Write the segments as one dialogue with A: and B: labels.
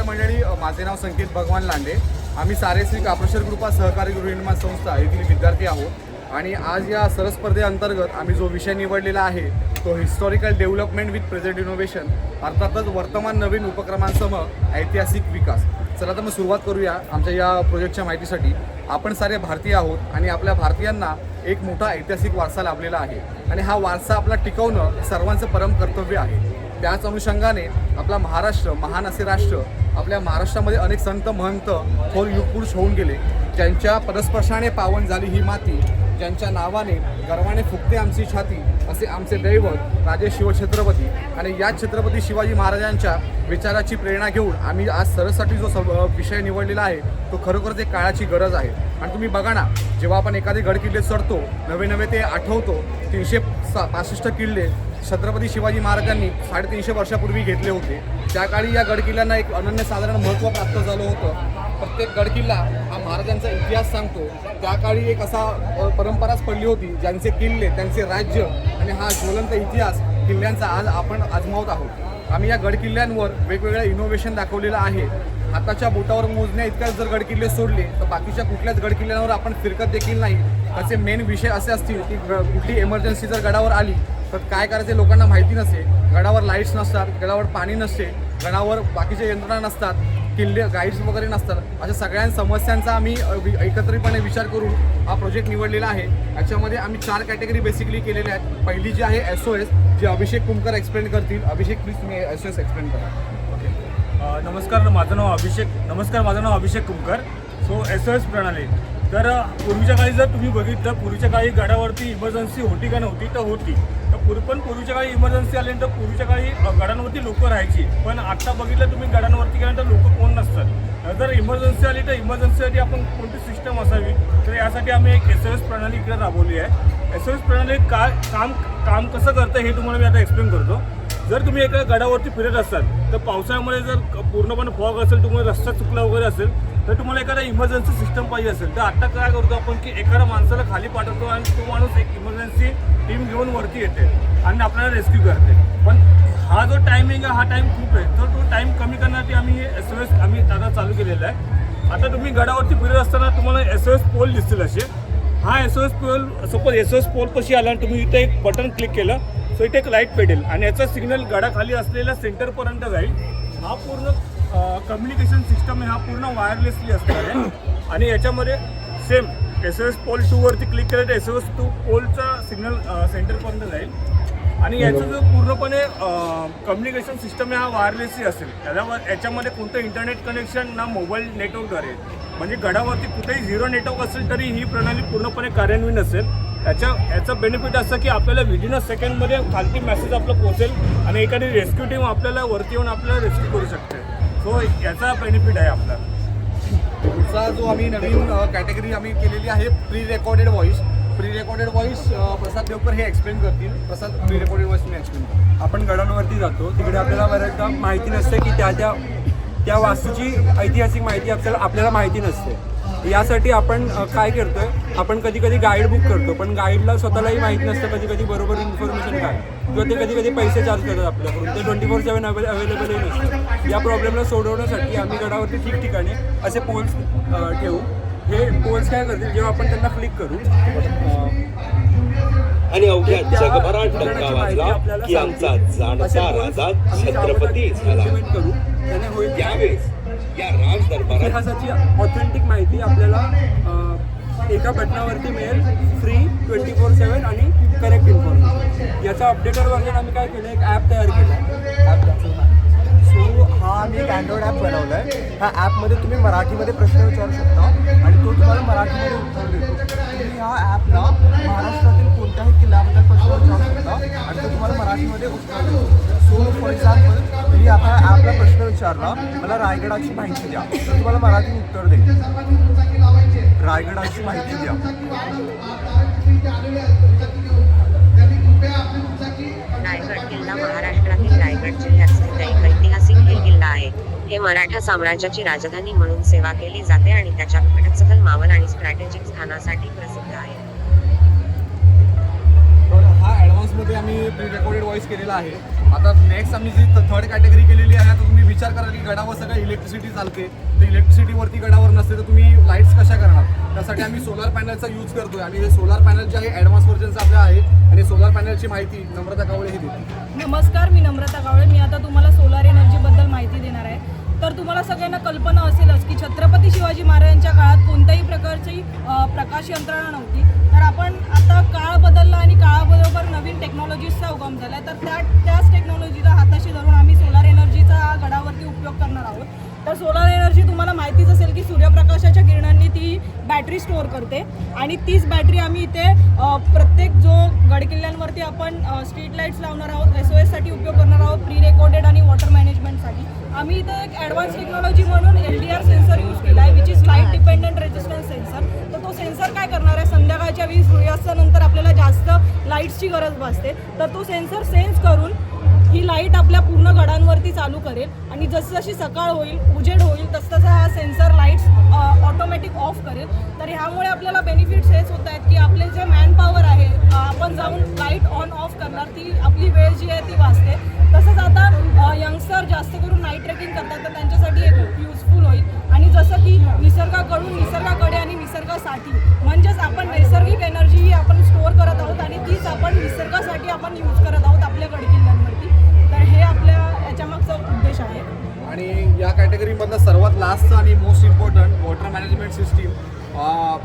A: नमस्कार मंडळी, माझे नाव संकेत भगवान लांडे. आम्ही सारेश्री काप्रोशर कृपा सहकारी गृहनिर्माण संस्था येथील विद्यार्थी आहोत आणि आज या सरस स्पर्धेअंतर्गत आम्ही जो विषय निवडलेला आहे तो historical development with present innovation, अर्थातच वर्तमान नवीन उपक्रमांसह ऐतिहासिक विकास. चला तर मग सुरुवात करूया आमच्या या प्रोजेक्टच्या माहितीसाठी. आपण सारे भारतीय आहोत आणि आपल्या भारतीयांना एक मोठा ऐतिहासिक वारसा लाभलेला आहे आणि हा वारसा आपला टिकवणं सर्वांचं परम कर्तव्य आहे. त्याच अनुषंगाने आपला महाराष्ट्र महान असे राष्ट्र, आपल्या महाराष्ट्रामध्ये अनेक संत महंत थोर युगपुरुष होऊन गेले, ज्यांच्या पदस्पर्शाने पावन झाली ही माती, ज्यांच्या नावाने गर्वाने फुकते आमची छाती, असे आमचे दैवत राजे शिवछत्रपती. आणि याच छत्रपती शिवाजी महाराजांच्या विचाराची प्रेरणा घेऊन आम्ही आज सरससाठी जो विषय निवडलेला आहे तो खरोखरच एक काळाची गरज आहे. आणि तुम्ही बघा ना, जेव्हा आपण एखादे गडकिल्ले चढतो, नवे ते आठवतो, 365 किल्ले छत्रपती शिवाजी महाराजांनी 350 वर्षापूर्वी घेतले होते. त्या काळी या गडकिल्ल्यांना एक अनन्यसाधारण महत्त्व प्राप्त झालं होतं. प्रत्येक गडकिल्ला हा महाराजांचा इतिहास सांगतो. त्या काळी एक असा परंपराच पडली होती, ज्यांचे किल्ले, त्यांचे राज्य आणि हा ज्वलंत इतिहास किल्ल्यांचा आज आपण आजमावत आहोत. आम्ही या गडकिल्ल्यांवर वेगवेगळं इनोव्हेशन दाखवलेलं आहे. हाताच्या बोटावर मोजण्या इतक्याच जर गडकिल्ले सोडले तर बाकीच्या कुठल्याच गडकिल्ल्यांवर आपण फिरकत देखील नाही. त्याचे मेन विषय असे असतील की कुठली इमर्जन्सी जर गडावर आली तर काय करायचे लोकांना माहिती नसते. गडावर लाईट्स नसतात, गडावर पाणी नसते, गडावर बाकीच्या यंत्रणा नसतात, किल्ले गाईड्स वगैरे नसतात. अशा सगळ्या समस्यांचा आम्ही एकत्रितपणे विचार करून हा प्रोजेक्ट निवडलेला आहे. याच्यामध्ये आम्ही 4 कॅटेगरी बेसिकली केलेल्या आहेत. पहिली जी आहे SOS, जे अभिषेक कुमकर एक्सप्लेन करतील. अभिषेक प्लीज तुम्ही SOS एक्सप्लेन करा.
B: नमस्कार, माझं नाव अभिषेक कुमकर. सो SOS प्रणाली. तर पूर्वीच्या काळी जर तुम्ही बघितलं, पूर्वीच्या काळी गडावरती इमर्जन्सी होती का नव्हती तर होती. पण पूर्वीच्या काळी इमर्जन्सी आली तर पूर्वीच्या काळी गडांवरती लोकं राहायची. पण आत्ता बघितलं तुम्ही, गडांवरती गेल्यानंतर लोकं कोण नसतात. जर इमर्जन्सी आली तर इमर्जन्सीसाठी आपण कोणती सिस्टम असावी, तर यासाठी आम्ही एक SOS प्रणाली इकडे राबवली आहे. SOS प्रणाली काम कसं करतं हे तुम्हाला मी आता एक्सप्लेन करतो. जर तुम्ही एका गडावरती फिरत असाल तर पावसाळ्यामुळे जर पूर्णपणे फॉग असेल, तुम्हाला रस्ता चुकला वगैरे असेल, तर तुम्हाला एखादा इमर्जन्सी सिस्टम पाहिजे असेल तर आता काय करतो आपण की एखाद्या माणसाला खाली पाठवतो आणि तो माणूस एक इमर्जन्सी टीम घेऊन वरती येते आणि आपल्याला रेस्क्यू करते. पण हा जो टायमिंग आहे हा टाईम खूप आहे, तर तो टाईम कमी करण्यासाठी आम्ही हे SOS आता चालू केलेला आहे. आता तुम्ही गडावरती फिरत असताना तुम्हाला SOS पोल दिसतील असे. हा SOS poll, suppose SOS poll कशी आला आणि तुम्ही इथे एक बटन क्लिक केलं सो इथे एक लाईट पेटेल आणि याचा सिग्नल गडाखाली असलेल्या सेंटरपर्यंत जाईल. हा पूर्ण कम्युनिकेशन सिस्टम आहे, हा पूर्ण वायरलेसली असणार आहे. आणि याच्यामध्ये सेम SOS पोल 2 वरती क्लिक केलं तर SOS 2 पोलचा सिग्नल सेंटरपर्यंत जाईल. आणि याचं जो पूर्णपणे कम्युनिकेशन सिस्टम आहे हा वायरलेसली असेल. याच्यामध्ये कोणतं इंटरनेट कनेक्शन ना मोबाईल नेटवर्कद्वारे, म्हणजे गडावरती कुठेही 0 नेटवर्क असेल तरी ही प्रणाली पूर्णपणे कार्यान्वित असेल. याचं बेनिफिट असं की आपल्याला विदिन अ सेकंडमध्ये खालती मेसेज आपलं पोहोचेल आणि एखादी रेस्क्यू टीम आपल्याला वरती येऊन आपल्याला रेस्क्यू करू शकते. सो याचा बेनिफिट आहे आपला.
A: पुढचा जो आम्ही नवीन कॅटेगरी आम्ही केलेली आहे प्री रेकॉर्डेड व्हॉईस. प्रसाद देवकर हे एक्सप्लेन करतील. प्रसाद, प्री रेकॉर्डेड व्हॉईस तुम्ही एक्सप्लेन करा.
C: आपण गडांवरती जातो, तिकडे आपल्याला बऱ्याचदा माहिती नसते की त्या वास्तूची ऐतिहासिक माहिती आपल्याला माहिती नसते. यासाठी आपण काय करतोय, आपण कधी गाईड बुक करतो, पण गाईडला स्वतःलाही माहीत नसतं कधी बरोबर इन्फॉर्मेशन काय, किंवा ते कधी पैसे चार्ज करतात आपल्याकडून, ते 24/7 अवेलेबलही नसतं. या प्रॉब्लेमला सोडवण्यासाठी आम्ही गडावरती ठिकठिकाणी असे पोल्स ठेवू. हे पोल्स काय करतील, जेव्हा आपण त्यांना क्लिक करू
D: आणि अवघ्या जगभरात डंका वाजला की आमचा जाणता राजा छत्रपती झाला.
C: करू त्याने होईल
D: त्यावेळेस या राज दरबारात
C: इतिहासाची ऑथेंटिक माहिती आपल्याला एका बटनावरती मिळेल, फ्री 24/7 आणि करेक्ट इन्फॉर्मेशन. याचा अपडेटेड व्हर्जन आम्ही काय केलं, एक ॲप तयार केलं.
E: सो हा आम्ही एक अँड्रॉइड ॲप बनवला आहे. ह्या ॲपमध्ये तुम्ही मराठीमध्ये प्रश्न विचारू शकता आणि तो तुम्हाला मराठीमध्ये उत्तर देतो. तुम्ही ह्या ॲपला महाराष्ट्रातील कोणत्याही किल्ल्याबद्दल प्रश्न विचारू शकता आणि तो तुम्हाला मराठीमध्ये उत्तर देतो. सो फॉर एक्झाम्पल, मी आता ॲपला प्रश्न विचारला, मला रायगडाची माहिती द्या, तर तुम्हाला मराठी उत्तर देईल, रायगडाची माहिती द्या.
F: रायगड किल्ला महाराष्ट्रातील रायगड जिल्ह्यात स्थित एक ऐतिहासिक किल्ला आहे. हे मराठा साम्राज्याची राजधानी म्हणून सेवा केली जाते आणि त्याच्या घटस्थल, मावळ आणि स्ट्रॅटेजिक स्थानासाठी प्रसिद्ध आहे.
A: हा ॲडव्हान्स लँग्वेजमध्ये आम्ही प्री रेकॉर्डेड व्हॉइस केलेला आहे. आता नेक्स्ट आम्ही जी थर्ड कॅटेगरी केलेली आहे, आता तुम्ही विचार कराल की गडावर सगळं इलेक्ट्रिसिटी चालते, तर इलेक्ट्रिसिटीवरती गडावर नसते तर तुम्ही लाईट्स कशा करणार. त्यासाठी आम्ही सोलार पॅनलचा यूज करतोय आणि हे सोलार पॅनल जे आहे ॲडव्हान्स व्हर्जनचं आपलं आहे आणि सोलार पॅनलची माहिती नम्रता कावळे हे देते.
G: नमस्कार, मी नम्रता कावळे. मी आता तुम्हाला सोलार एनर्जीबद्दल माहिती देणार आहे. तर तुम्हाला सगळ्यांना कल्पना असेलच की छत्रपती शिवाजी महाराजांच्या काळात कोणत्याही प्रकारची प्रकाश यंत्रणा नव्हती. तर आपण आता काळ बदलला आणि काळाबरोबर नवीन टेक्नॉलॉजीजचा उगम झाला आहे. तर त्याच टेक्नॉलॉजीला हाताशी धरून आम्ही सोलार एनर्जीचा गडावरती उपयोग करणार आहोत. तर सोलार एनर्जी तुम्हाला माहितीच असेल की सूर्यप्रकाशाच्या किरणांनी ती बॅटरी स्टोअर करते आणि तीच बॅटरी आम्ही इथे प्रत्येक जो गडकिल्ल्यांवरती आपण स्ट्रीट लाईट्स लावणार आहोत, SOSसाठी उपयोग करणार आहोत, प्री रेकॉर्डेड आणि वॉटर मॅनेजमेंटसाठी. आम्ही इथं एक ॲडव्हान्स टेक्नॉलॉजी म्हणून LDR सेन्सर यूज केला आहे, which is light dependent resistance sensor. तर तो सेन्सर काय करणार आहे, संध्याकाळच्या 20 सूर्यास्तानंतर आपल्याला जास्त लाईट्सची गरज भासते, तर तो सेन्सर सेन्स करून ही लाईट आपल्या पूर्ण गडांवरती चालू करेल आणि जसजशी सकाळ होईल, उजेड होईल, तसतसा हा सेन्सर लाईट्स ऑटोमॅटिक ऑफ करेल. तर ह्यामुळे आपल्याला बेनिफिट्स हेच होत आहेत की आपले जे मॅन पॉवर आहे, आपण जाऊन लाईट ऑन ऑफ करणार, ती आपली वेळ जी आहे ती वाचते. तसंच आता यंगस्टर जास्त करून नाईट ट्रेकिंग करतात, तर त्यांच्यासाठी हे खूप युजफुल होईल. आणि जसं की निसर्गाकडून निसर्गाकडे आणि निसर्गासाठी, म्हणजेच आपण नैसर्गिक एनर्जी ही आपण स्टोअर करत आहोत आणि तीच आपण निसर्गासाठी आपण यूज करत आहोत आपल्या गडकिल्ल्यांवरती. तर हे आपल्या याच्यामागचा उद्देश आहे.
A: आणि या कॅटेगरीमधलं सर्वात लास्टचं आणि most important water management system.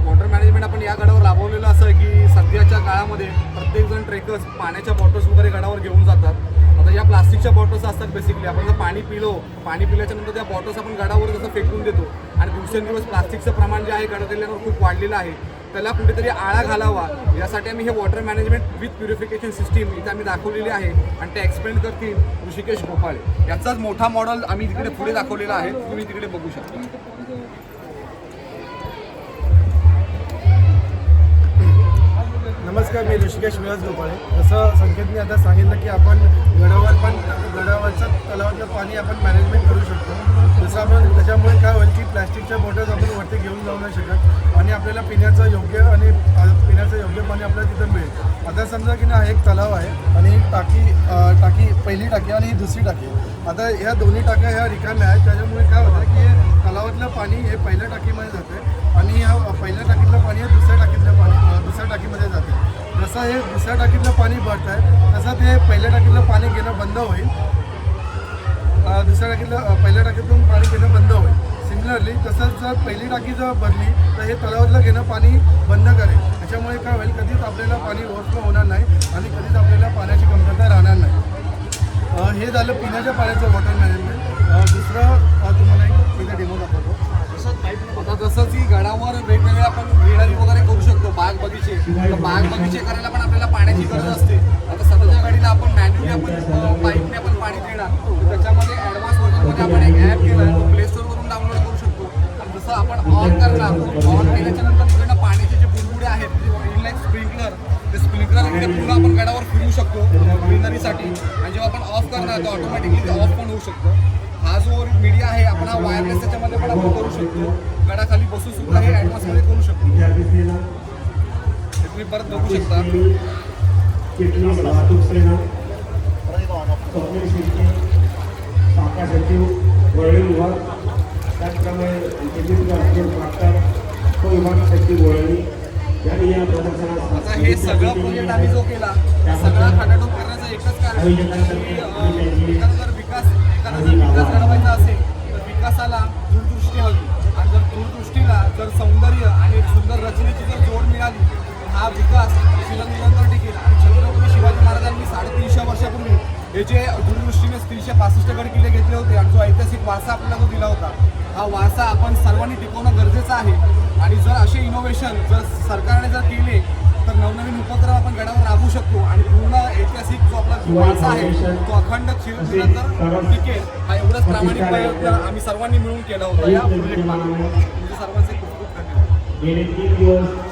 A: Water management आपण या गडावर राबवलेलं असं आहे की सध्याच्या काळामध्ये प्रत्येकजण ट्रेकर्स पाण्याच्या बॉटल्स वगैरे गडावर घेऊन जातात. आता या प्लास्टिकच्या बॉटल्स असतात बेसिकली. आपण जर पाणी पिल्याच्या नंतर त्या बॉटल्स आपण गडावर जसं फेकून देतो आणि दिवसेंदिवस प्लास्टिकचं प्रमाण जे आहे गडकिल्ल्यांवर खूप वाढलेलं आहे, त्याला कुठेतरी आळा घालावा यासाठी आम्ही हे water management with purification system इथे आम्ही दाखवलेली आहे आणि ते एक्सप्लेन करतील ऋषिकेश गोपाळे. याचाच मोठा मॉडेल आम्ही तिकडे पुढे दाखवलेला आहे, तुम्ही तिकडे बघू शकता.
H: नमस्कार, मी ऋषिकेश विलास गोपाळे. जसं संकेतने आता सांगितलं की आपण गडावरचं तलावातलं पाणी आपण मॅनेजमेंट करू शकतो. जसं आपण त्याच्यामुळे काय होईल की प्लॅस्टिकच्या बॉटल्स आपण वरती घेऊन जाऊ नाही शकत आणि आपल्याला पिण्याचं योग्य पाणी आपल्याला तिथं मिळेल. आता समजा की ना एक तलाव आहे आणि एक टाकी पहिली टाकी आणि ही दुसरी टाकी. आता ह्या दोन्ही टाक्या ह्या रिकाम्या आहेत, त्याच्यामुळे काय होतं की हे तलावातलं पाणी हे पहिल्या टाकीमध्ये जाते आणि ह्या पहिल्या टाकीतलं पाणी हे दुसऱ्या टाकीमध्ये जाते. जसं हे दुसऱ्या टाकीतलं पाणी भरत आहे तसं ते पहिल्या टाकीतलं पाणी घेणं बंद होईल. पहिल्या टाकीतून पाणी घेणं बंद होईल. सिमिलरली तसंच जर पहिली टाकी जर भरली तर हे तलावातलं घेणं पाणी बंद करेल. त्याच्यामुळे काय होईल, कधीच आपल्याला पाणी ओव्हरफ्लो होणार नाही आणि कधीच आपल्याला पाण्याची कमतरता राहणार नाही. हे झालं पिण्याच्या पाण्याचं वॉटर मॅनेजमेंट. दुसरं तुम्हाला एक इथे डेमो दाखवतो.
A: आता जसं की गडावर वेगवेगळे आपण ग्रीनरी वगैरे करू शकतो, बाग बगीचे. तर बाग बगीचे करायला पण आपल्याला पाण्याची गरज असते. आता सध्याच्या घडीला आपण मॅन्युअली आपण पाईपने आपण पाणी देणार, तर त्याच्यामध्ये ॲडव्हान्स व्हर्जनमध्ये आपण एक ॲप केला आहे, तो प्ले स्टोअरवरून डाउनलोड करू शकतो. आणि जसं आपण ऑन करणार, ऑन केल्याच्या नंतर तिकडनं पाण्याचे जे बुडबुडे आहेत, इनलाईन स्प्रिंकलर, ते स्प्रिंकलर इकडे पूर्ण आपण गडावर फिरू शकतो ग्रीनरीसाठी. आणि जेव्हा आपण ऑफ करणार तर ऑटोमॅटिकली ते ऑफ पण होऊ शकतं. हा जो मीडिया आहे आपण हा वायरलेस त्याच्यामध्ये पण आपण करू शकतो. गडाखाली बसून सुद्धा हे ॲडव्हान्समध्ये करू शकतो. तुम्ही परत बघू शकता. आता हे सगळं प्रोजेक्ट आम्ही जो केला, सगळा खाटाटोप करण्याचं एकच कारण एखादा जर विकास घडवायचा असेल तर विकासाला दूरदृष्टी हवी. आणि जर दूरदृष्टीला जर सौंदर्य आणि सुंदर रचनेची जर जोड मिळाली तर हा विकास चिरनिरंतर टिकेल. आणि छत्रपती शिवाजी महाराजांनी 350 वर्षापूर्वी हे जे दूरदृष्टीने 365 गड किल्ले घेतले होते आणि जो ऐतिहासिक वारसा आपल्याला जो दिला होता, हा वारसा आपण सर्वांनी टिकवणं गरजेचं आहे. आणि जर असे इनोव्हेशन जर सरकारने जर केले तर नवनवीन उपक्रम आपण गडावर राबवू शकतो आणि पूर्ण ऐतिहासिक जो आपला वारसा आहे तो अखंड चिरनिरंतर टिकेल. हा एवढंच प्रामाणिक प्रयत्न आम्ही सर्वांनी मिळून केला होता या प्रोजेक्टमध्ये. तुमच्या सर्वांचे खूप खूप धन्यवाद.